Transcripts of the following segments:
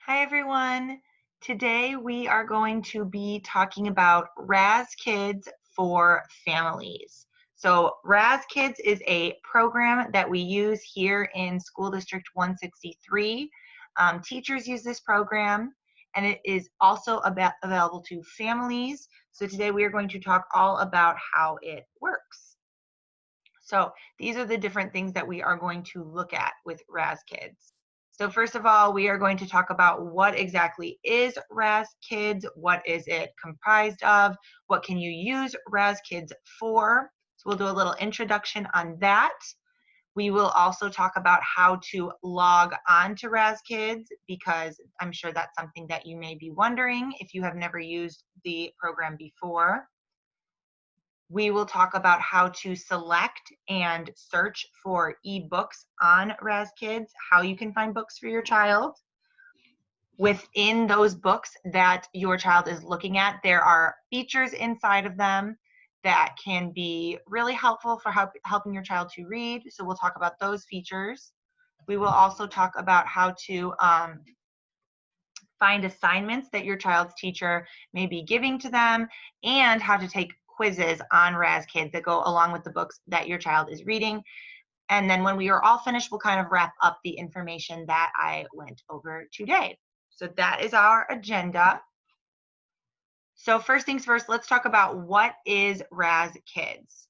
Hi everyone. Today we are going to be talking about Raz Kids for families. So Raz Kids is a program that we use here in School District 163. Teachers use this program and it is also available to families. So today we are going to talk all about how it works. So these are the different things that we are going to look at with Raz Kids. So first of all, we are going to talk about what exactly is Raz Kids, what is it comprised of, what can you use Raz Kids for. So we'll do a little introduction on that. We will also talk about how to log on to Raz Kids because I'm sure that's something that you may be wondering if you have never used the program before. We will talk about how to select and search for ebooks on Raz Kids, how you can find books for your child. Within those books that your child is looking at, there are features inside of them that can be really helpful for helping your child to read. So we'll talk about those features. We will also talk about how to find assignments that your child's teacher may be giving to them, and how to take quizzes on Raz Kids that go along with the books that your child is reading. And then when we are all finished, we'll kind of wrap up the information that I went over today. So that is our agenda. So first things first, let's talk about what is Raz Kids.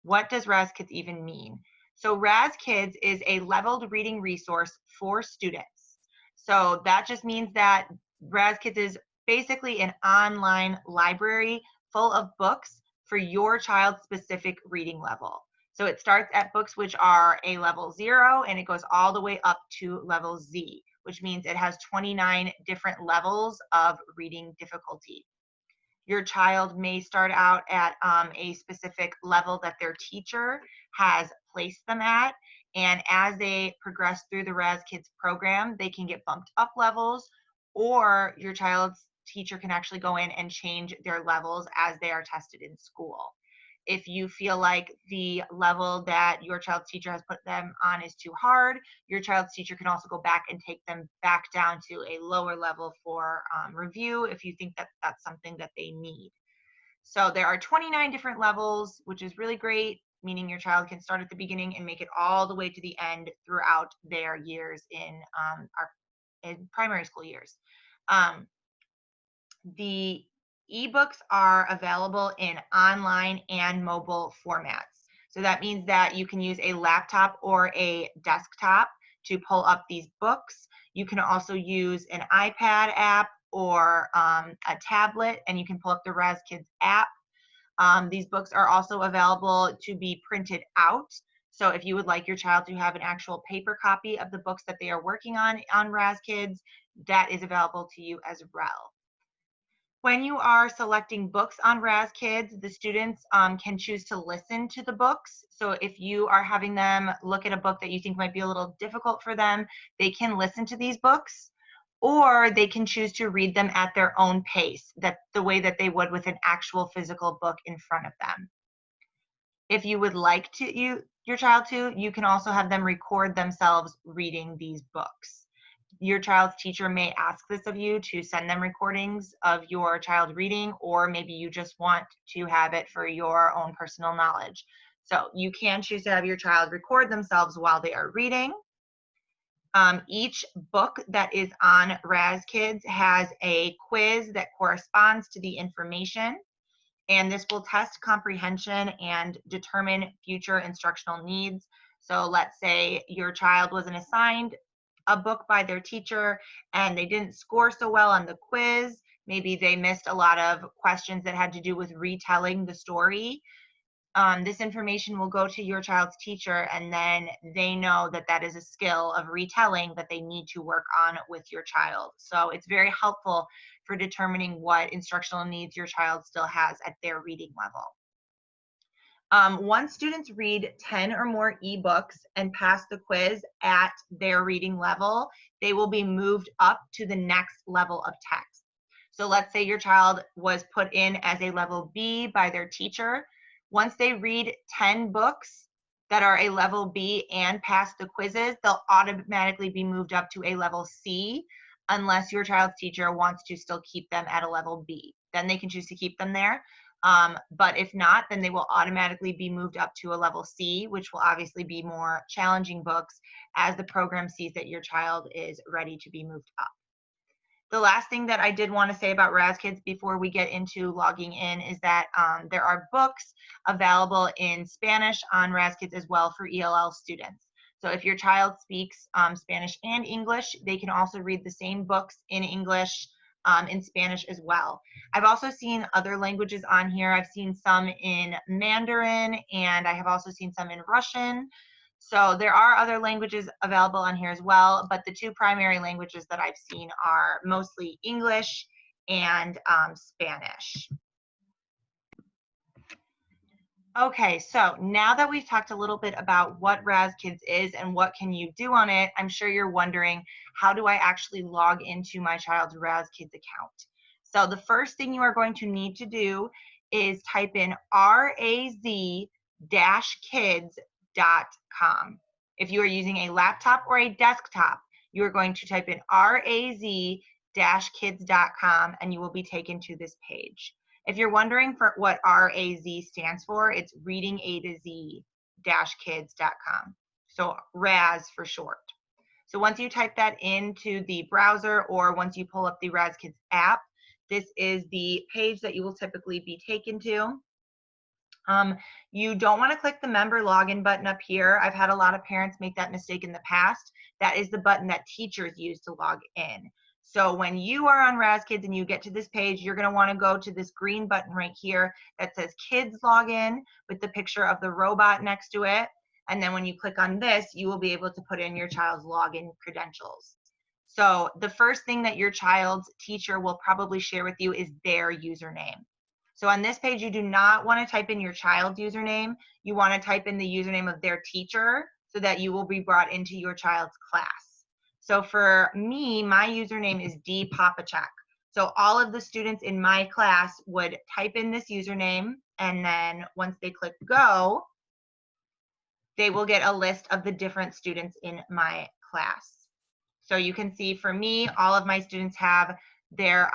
What does Raz Kids even mean? So Raz Kids is a leveled reading resource for students. So that just means that Raz Kids is basically an online library full of books for your child's specific reading level. So it starts at books which are a level 0 and it goes all the way up to level Z, which means it has 29 different levels of reading difficulty. Your child may start out at a specific level that their teacher has placed them at. And as they progress through the Raz Kids program, they can get bumped up levels, or your child's teacher can actually go in and change their levels as they are tested in school. If you feel like the level that your child's teacher has put them on is too hard, your child's teacher can also go back and take them back down to a lower level for review if you think that that's something that they need. So there are 29 different levels, which is really great, meaning your child can start at the beginning and make it all the way to the end throughout their years in primary school years. The ebooks are available in online and mobile formats. So that means that you can use a laptop or a desktop to pull up these books. You can also use an iPad app or a tablet, and you can pull up the Raz Kids app. These books are also available to be printed out. So if you would like your child to have an actual paper copy of the books that they are working on Raz Kids, that is available to you as well. When you are selecting books on Raz Kids, the students can choose to listen to the books. So if you are having them look at a book that you think might be a little difficult for them, they can listen to these books, or they can choose to read them at their own pace, the way that they would with an actual physical book in front of them. If you would like your child to, you can also have them record themselves reading these books. Your child's teacher may ask this of you to send them recordings of your child reading, or maybe you just want to have it for your own personal knowledge. So you can choose to have your child record themselves while they are reading. Each book that is on Raz Kids has a quiz that corresponds to the information, and this will test comprehension and determine future instructional needs. So let's say your child wasn't assigned a book by their teacher and they didn't score so well on the quiz. Maybe they missed a lot of questions that had to do with retelling the story. This information will go to your child's teacher, and then they know that that is a skill of retelling that they need to work on with your child. So it's very helpful for determining what instructional needs your child still has at their reading level. Once students read 10 or more ebooks and pass the quiz at their reading level, they will be moved up to the next level of text. So let's say your child was put in as a level B by their teacher. Once they read 10 books that are a level B and pass the quizzes, they'll automatically be moved up to a level C. unless your child's teacher wants to still keep them at a level B. Then they can choose to keep them there. But if not, then they will automatically be moved up to a level C, which will obviously be more challenging books as the program sees that your child is ready to be moved up. The last thing that I did want to say about Raz Kids before we get into logging in is that there are books available in Spanish on Raz Kids as well for ELL students. So if your child speaks Spanish and English, they can also read the same books in English, in Spanish as well. I've also seen other languages on here. I've seen some in Mandarin, and I have also seen some in Russian. So there are other languages available on here as well, but the two primary languages that I've seen are mostly English and Spanish. Okay, so now that we've talked a little bit about what Raz Kids is and what can you do on it, I'm sure you're wondering, how do I actually log into my child's Raz Kids account? So the first thing you are going to need to do is type in raz-kids.com. If you are using a laptop or a desktop, you are going to type in raz-kids.com and you will be taken to this page. If you're wondering for what RAZ stands for, it's reading A to Z-kids.com. So RAZ for short. So once you type that into the browser or once you pull up the Raz Kids app, this is the page that you will typically be taken to. You don't want to click the member login button up here. I've had a lot of parents make that mistake in the past. That is the button that teachers use to log in. So when you are on Raz Kids and you get to this page, you're going to want to go to this green button right here that says Kids Login with the picture of the robot next to it. And then when you click on this, you will be able to put in your child's login credentials. So the first thing that your child's teacher will probably share with you is their username. So on this page, you do not want to type in your child's username. You want to type in the username of their teacher so that you will be brought into your child's class. So for me, my username is D Papachek. So all of the students in my class would type in this username, and then once they click go, they will get a list of the different students in my class. So you can see for me, all of my students have their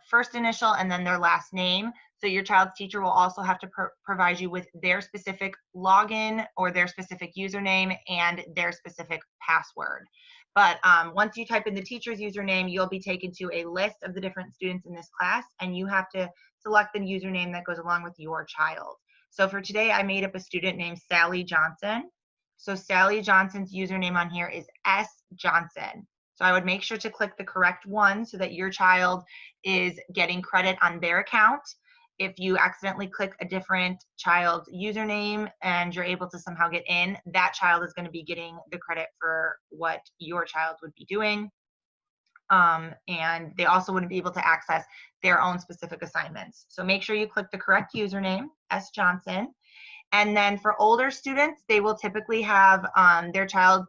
first initial and then their last name. So your child's teacher will also have to provide you with their specific login or their specific username and their specific password. But once you type in the teacher's username, you'll be taken to a list of the different students in this class, and you have to select the username that goes along with your child. So for today, I made up a student named Sally Johnson. So Sally Johnson's username on here is S Johnson. So I would make sure to click the correct one so that your child is getting credit on their account. If you accidentally click a different child's username and you're able to somehow get in, that child is going to be getting the credit for what your child would be doing. And they also wouldn't be able to access their own specific assignments. So make sure you click the correct username, S Johnson. And then for older students, they will typically have your child's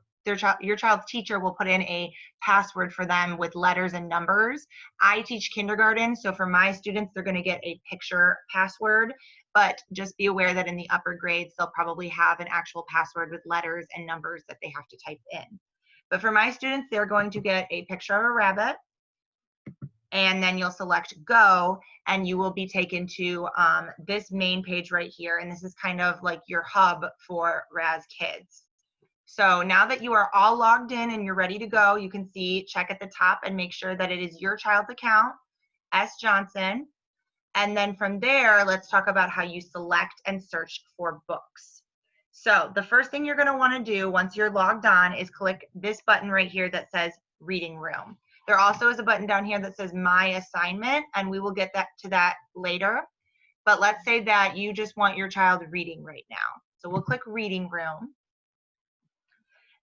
teacher will put in a password for them with letters and numbers. I teach kindergarten, so for my students, they're going to get a picture password, but just be aware that in the upper grades, they'll probably have an actual password with letters and numbers that they have to type in. But for my students, they're going to get a picture of a rabbit, and then you'll select go, and you will be taken to this main page right here, and this is kind of like your hub for Raz Kids. So now that you are all logged in and you're ready to go, you can see, check at the top and make sure that it is your child's account, S Johnson. And then from there, let's talk about how you select and search for books. So the first thing you're going to want to do once you're logged on is click this button right here that says Reading Room. There also is a button down here that says My Assignment, and we will get to that later. But let's say that you just want your child reading right now. So we'll click Reading Room.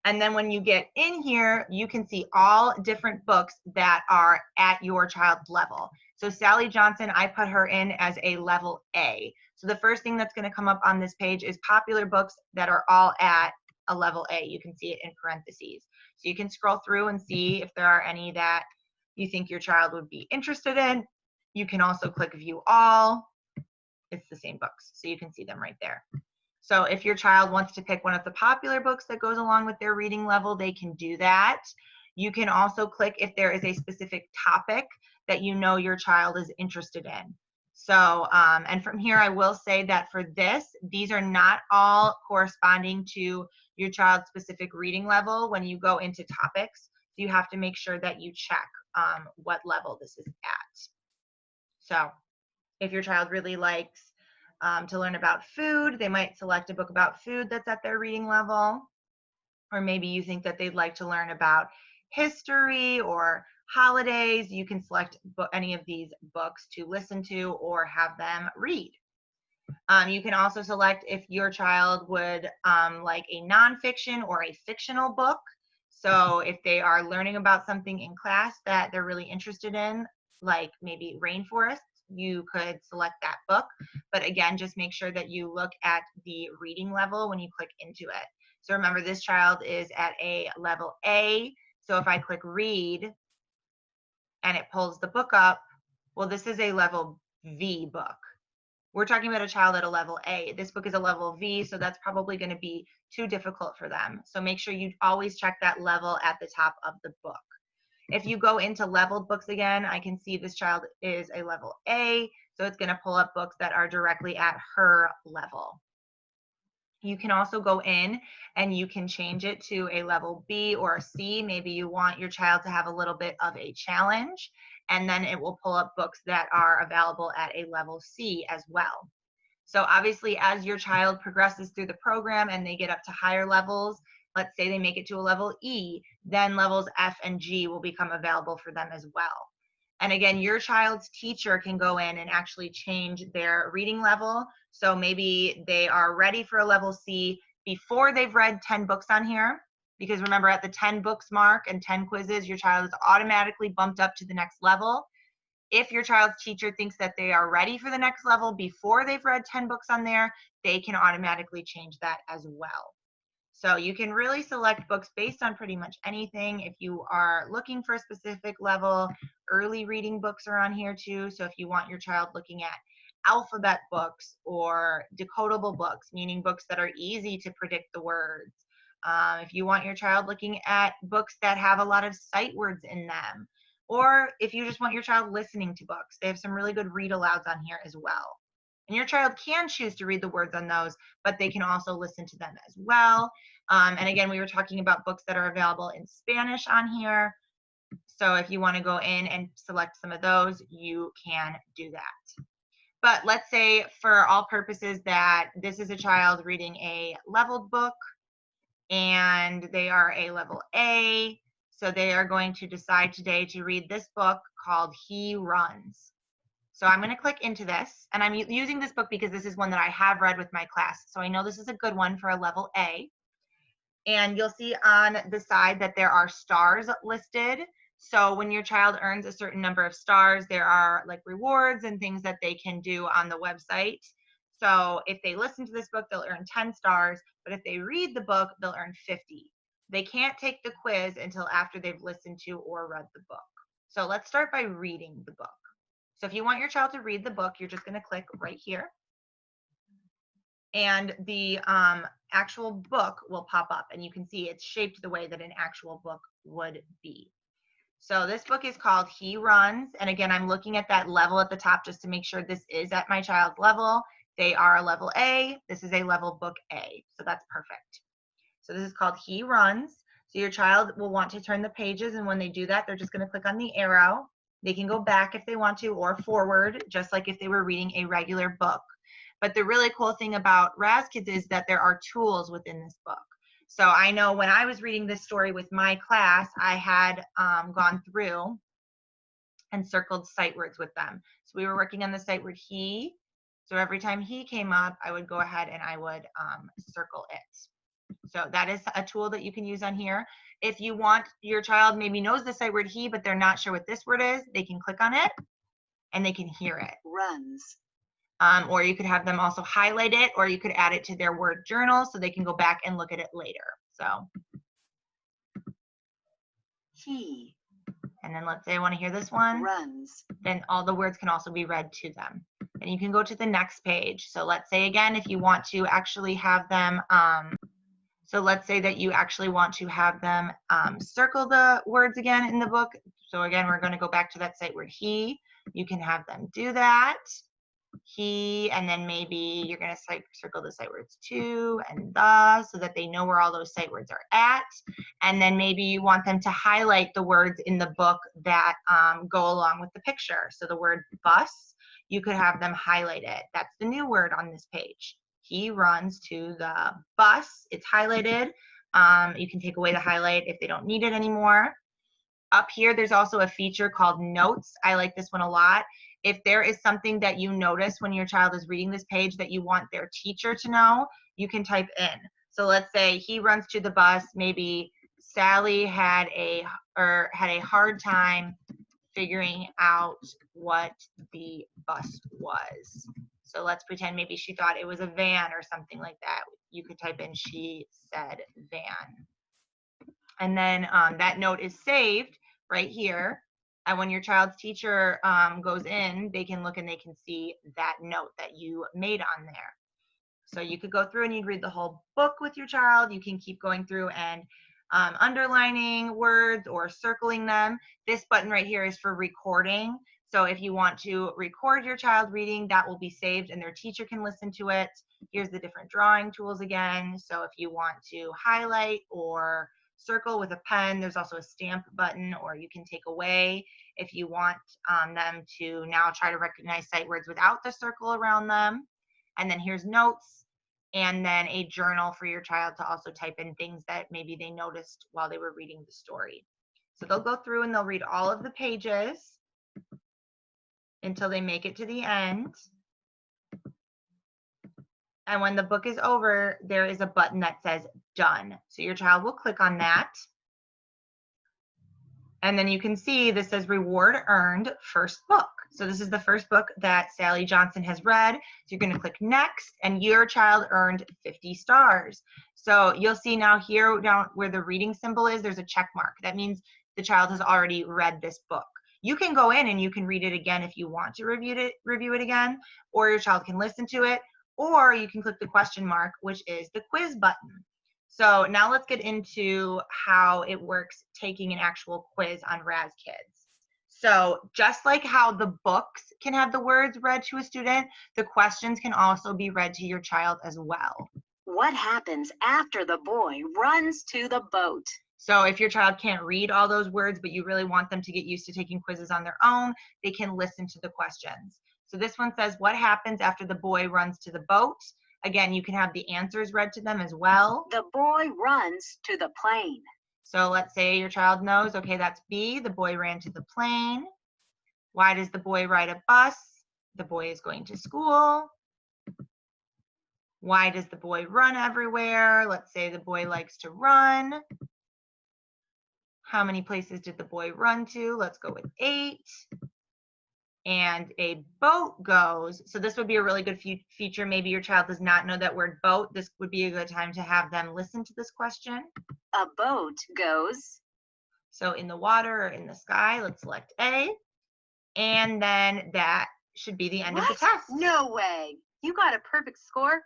And then when you get in here, you can see all different books that are at your child's level. So Sally Johnson, I put her in as a level A. So the first thing that's going to come up on this page is popular books that are all at a level A. You can see it in parentheses. So you can scroll through and see if there are any that you think your child would be interested in. You can also click View All. It's the same books, so you can see them right there. So if your child wants to pick one of the popular books that goes along with their reading level, they can do that. You can also click if there is a specific topic that you know your child is interested in. So, and from here, I will say that for this, these are not all corresponding to your child's specific reading level when you go into topics. So you have to make sure that you check what level this is at. So if your child really likes to learn about food, they might select a book about food that's at their reading level. Or maybe you think that they'd like to learn about history or holidays, you can select any of these books to listen to or have them read. You can also select if your child would like a nonfiction or a fictional book. So if they are learning about something in class that they're really interested in, like maybe rainforests, you could select that book. But again, just make sure that you look at the reading level when you click into it. So remember, this child is at a level A. So if I click read and it pulls the book up, well, this is a level V book. We're talking about a child at a level A. This book is a level V, so that's probably going to be too difficult for them. So make sure you always check that level at the top of the book. If you go into leveled books again, I can see this child is a level A, so it's going to pull up books that are directly at her level. You can also go in and you can change it to a level B or a C. Maybe you want your child to have a little bit of a challenge, and then it will pull up books that are available at a level C as well. So obviously, as your child progresses through the program and they get up to higher levels, let's say they make it to a level E, then levels F and G will become available for them as well. And again, your child's teacher can go in and actually change their reading level. So maybe they are ready for a level C before they've read 10 books on here. Because remember, at the 10 books mark and 10 quizzes, your child is automatically bumped up to the next level. If your child's teacher thinks that they are ready for the next level before they've read 10 books on there, they can automatically change that as well. So you can really select books based on pretty much anything. If you are looking for a specific level, early reading books are on here too. So if you want your child looking at alphabet books or decodable books, meaning books that are easy to predict the words. If you want your child looking at books that have a lot of sight words in them, or if you just want your child listening to books, they have some really good read alouds on here as well. And your child can choose to read the words on those, but they can also listen to them as well. And again, we were talking about books that are available in Spanish on here. So if you want to go in and select some of those, you can do that. But let's say for all purposes that this is a child reading a leveled book and they are a level A. So they are going to decide today to read this book called He Runs. So I'm going to click into this, and I'm using this book because this is one that I have read with my class. So I know this is a good one for a level A. And you'll see on the side that there are stars listed. So when your child earns a certain number of stars, there are like rewards and things that they can do on the website. So if they listen to this book, they'll earn 10 stars, but if they read the book, they'll earn 50. They can't take the quiz until after they've listened to or read the book. So let's start by reading the book. So if you want your child to read the book, you're just going to click right here. And the actual book will pop up, and you can see it's shaped the way that an actual book would be. So this book is called He Runs. And again, I'm looking at that level at the top just to make sure this is at my child's level. They are a level A. This is a level book A. So that's perfect. So this is called He Runs. So your child will want to turn the pages, and when they do that, they're just going to click on the arrow. They can go back if they want to, or forward, just like if they were reading a regular book. But the really cool thing about Raz Kids is that there are tools within this book. So I know when I was reading this story with my class, I had gone through and circled sight words with them. So we were working on the sight word he. So every time he came up, I would go ahead and I would circle it. So that is a tool that you can use on here. If you want, your child maybe knows the sight word he, but they're not sure what this word is, they can click on it and they can hear it. Runs. Or you could have them also highlight it, or you could add it to their word journal so they can go back and look at it later. So He. And then let's say I want to hear this one. Runs. Then all the words can also be read to them. And you can go to the next page. So let's say again, if you want to actually have them, So let's say that you actually want to have them circle the words again in the book. So again, we're going to go back to that sight word he. You can have them do that. He, and then maybe you're going to circle the sight words to and the, so that they know where all those sight words are at. And then maybe you want them to highlight the words in the book that go along with the picture. So the word bus, you could have them highlight it. That's the new word on this page. He runs to the bus. It's highlighted. You can take away the highlight if they don't need it anymore. Up here, there's also a feature called notes. I like this one a lot. If there is something that you notice when your child is reading this page that you want their teacher to know, you can type in. So let's say he runs to the bus. Maybe Sally had a hard time figuring out what the bus was. So let's pretend maybe she thought it was a van or something like that. You could type in she said van. And then that note is saved right here. And when your child's teacher goes in, they can look and they can see that note that you made on there. So you could go through and you'd read the whole book with your child. You can keep going through and underlining words or circling them. This button right here is for recording. So if you want to record your child reading, that will be saved and their teacher can listen to it. Here's the different drawing tools again. So if you want to highlight or circle with a pen, there's also a stamp button, or you can take away if you want them to now try to recognize sight words without the circle around them. And then here's notes, and then a journal for your child to also type in things that maybe they noticed while they were reading the story. So they'll go through and they'll read all of the pages until they make it to the end. And when the book is over, there is a button that says done. So your child will click on that. And then you can see this says reward earned, first book. So this is the first book that Sally Johnson has read. So you're going to click next, and your child earned 50 stars. So you'll see now here down where the reading symbol is, there's a check mark. That means the child has already read this book. You can go in and you can read it again if you want to review it again, or your child can listen to it, or you can click the question mark, which is the quiz button. So now let's get into how it works taking an actual quiz on Raz Kids. So just like how the books can have the words read to a student, the questions can also be read to your child as well. What happens after the boy runs to the boat? So if your child can't read all those words, but you really want them to get used to taking quizzes on their own, they can listen to the questions. So this one says, what happens after the boy runs to the boat? Again, you can have the answers read to them as well. The boy runs to the plane. So let's say your child knows, okay, that's B, the boy ran to the plane. Why does the boy ride a bus? The boy is going to school. Why does the boy run everywhere? Let's say the boy likes to run. How many places did the boy run to? Let's go with 8. And a boat goes. So this would be a really good feature. Maybe your child does not know that word boat. This would be a good time to have them listen to this question. A boat goes. So in the water or in the sky, let's select A. And then that should be the end of the test. No way. You got a perfect score?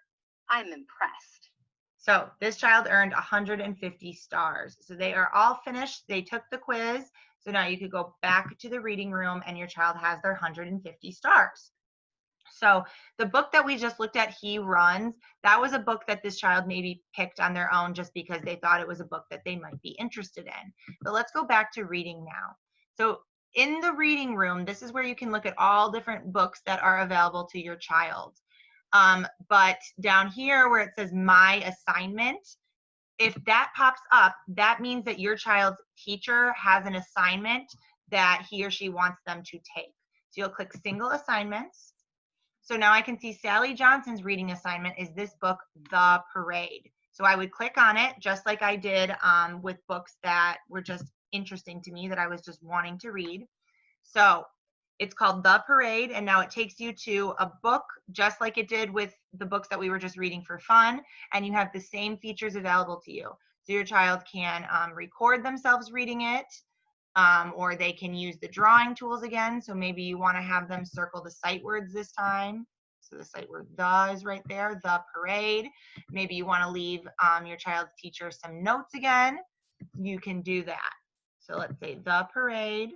I'm impressed. So this child earned 150 stars. So they are all finished. They took the quiz. So now you could go back to the reading room and your child has their 150 stars. So the book that we just looked at, He Runs, that was a book that this child maybe picked on their own just because they thought it was a book that they might be interested in. But let's go back to reading now. So in the reading room, this is where you can look at all different books that are available to your child. But down here where it says My Assignment, if that pops up, that means that your child's teacher has an assignment that he or she wants them to take. So you'll click Single Assignments. So now I can see Sally Johnson's reading assignment is this book, The Parade. So I would click on it just like I did with books that were just interesting to me that I was just wanting to read. So it's called The Parade, and now it takes you to a book just like it did with the books that we were just reading for fun, and you have the same features available to you. So your child can record themselves reading it, or they can use the drawing tools again. So maybe you want to have them circle the sight words this time. So the site where the is right there, the parade. Maybe you want to leave your child's teacher some notes again. You can do that. So let's say the parade.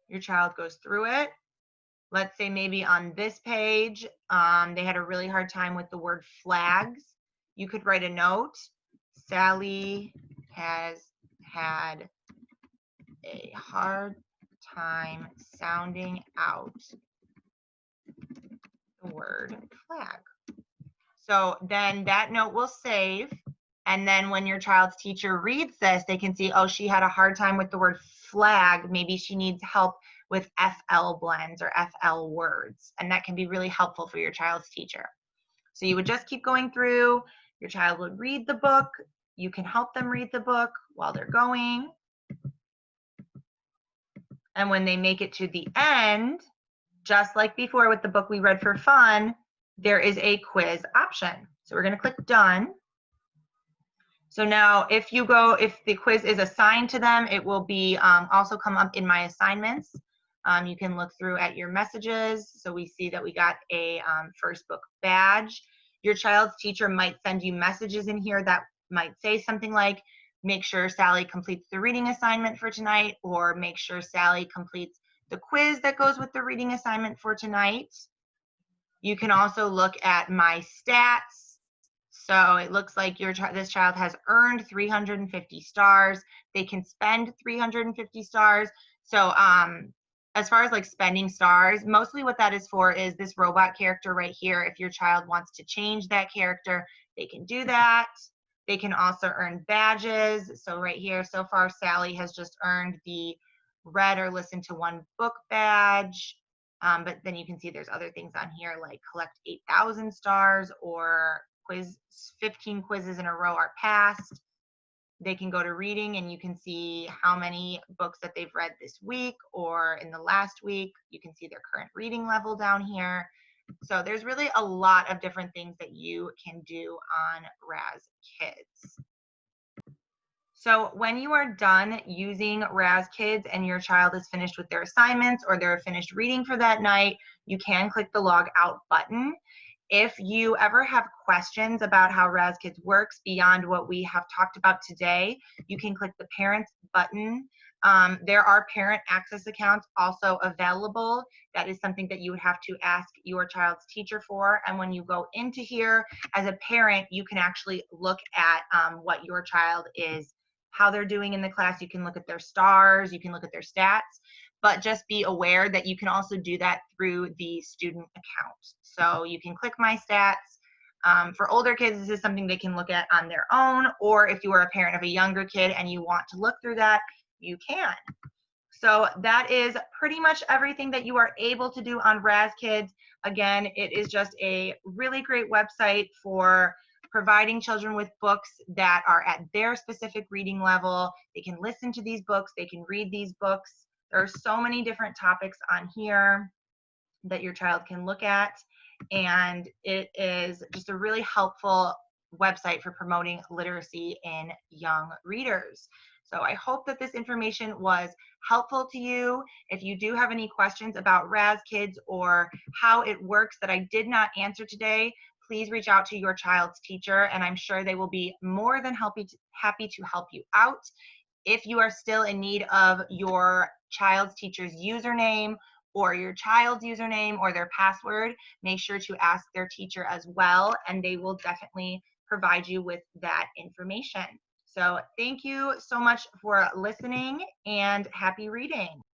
Your child goes through it. Let's say maybe on this page, they had a really hard time with the word flags. You could write a note. Sally has had a hard time sounding out the word flag. So then that note will save. And then when your child's teacher reads this, they can see, oh, she had a hard time with the word flag. Maybe she needs help with FL blends or FL words. And that can be really helpful for your child's teacher. So you would just keep going through. Your child would read the book. You can help them read the book while they're going. And when they make it to the end, just like before with the book we read for fun, there is a quiz option. So we're going to click done. So now if the quiz is assigned to them, it will be also come up in my assignments. You can look through at your messages. So we see that we got a first book badge. Your child's teacher might send you messages in here that might say something like, make sure Sally completes the reading assignment for tonight, or make sure Sally completes the quiz that goes with the reading assignment for tonight. You can also look at my stats. So it looks like this child has earned 350 stars. They can spend 350 stars. So as far as like spending stars, mostly what that is for is this robot character right here. If your child wants to change that character, they can do that. They can also earn badges. So right here, so far, Sally has just earned the read or listen to one book badge. But then you can see there's other things on here like collect 8,000 stars or 15 quizzes in a row are passed. They can go to reading and you can see how many books that they've read this week or in the last week. You can see their current reading level down here. So there's really a lot of different things that you can do on Raz Kids. So when you are done using Raz Kids and your child is finished with their assignments or they're finished reading for that night, you can click the log out button. If you ever have questions about how Raz Kids works beyond what we have talked about today, you can click the parents button. There are parent access accounts also available. That is something that you would have to ask your child's teacher for. And when you go into here as a parent, you can actually look at what your child is, how they're doing in the class. You can look at their stars, you can look at their stats, but just be aware that you can also do that through the student account. So you can click my stats. For older kids, this is something they can look at on their own, or if you are a parent of a younger kid and you want to look through that, you can. So that is pretty much everything that you are able to do on Raz Kids. Again, it is just a really great website for providing children with books that are at their specific reading level. They can listen to these books, they can read these books. There are so many different topics on here that your child can look at, and it is just a really helpful website for promoting literacy in young readers. So I hope that this information was helpful to you. If you do have any questions about Raz Kids or how it works that I did not answer today, please reach out to your child's teacher, and I'm sure they will be more than happy to help you out. If you are still in need of your child's teacher's username or your child's username or their password, make sure to ask their teacher as well, and they will definitely provide you with that information. So thank you so much for listening and happy reading.